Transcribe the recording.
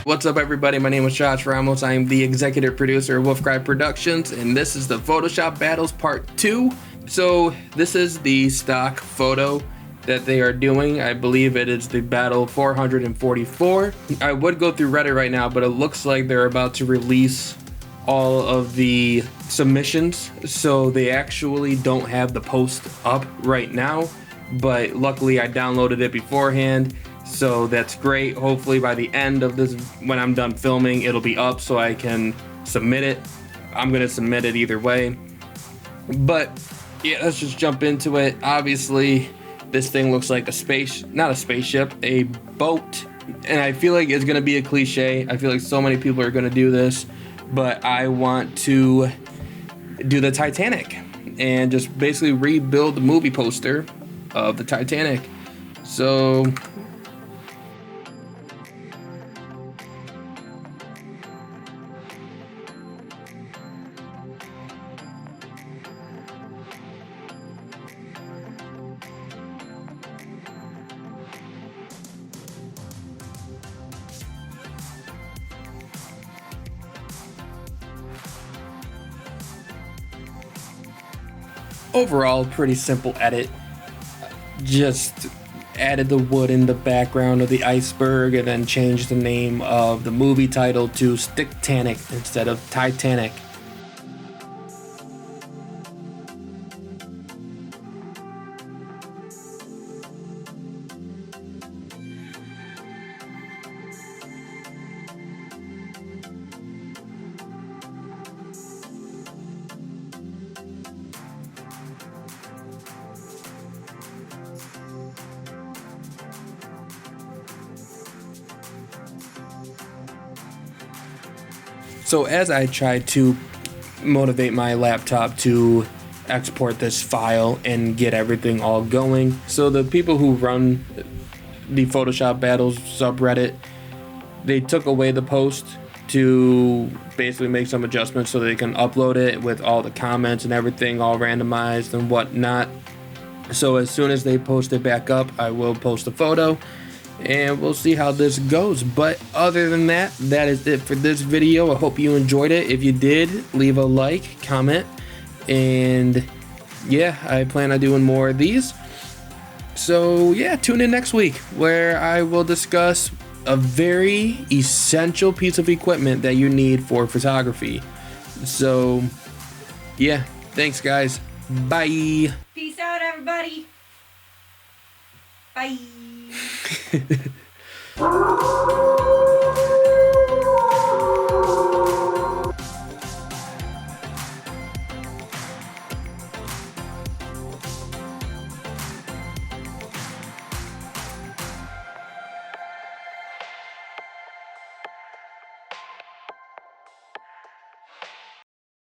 What's up, everybody? My name is Josh Ramos. I am the executive producer of Wolfcry Productions, and this is the Photoshop Battles Part 2. So this is the stock photo that they are doing. I believe it is the Battle 444. I would go through Reddit right now, but it looks like they're about to release all of the submissions, so they actually don't have the post up right now, but luckily I downloaded it beforehand. So that's great. Hopefully by the end of this, when I'm done filming, it'll be up so I can submit it. I'm gonna submit it either way. But yeah, let's just jump into it. Obviously, this thing looks like not a spaceship, a boat. And I feel like it's gonna be a cliche. I feel like so many people are gonna do this, but I want to do the Titanic and just basically rebuild the movie poster of the Titanic. So overall, pretty simple edit. Just added the wood in the background of the iceberg and then changed the name of the movie title to Sticktanic instead of Titanic. So as I tried to motivate my laptop to export this file and get everything all going, so the people who run the Photoshop Battles subreddit, they took away the post to basically make some adjustments so they can upload it with all the comments and everything all randomized and whatnot. So as soon as they post it back up, I will post a photo and we'll see how this goes. But other than that, that is it for this video. I hope you enjoyed it. If you did, leave a like, comment, and yeah, I plan on doing more of these. So yeah, tune in next week where I will discuss a very essential piece of equipment that you need for photography. So yeah, thanks guys. Bye. Peace out, everybody. Bye.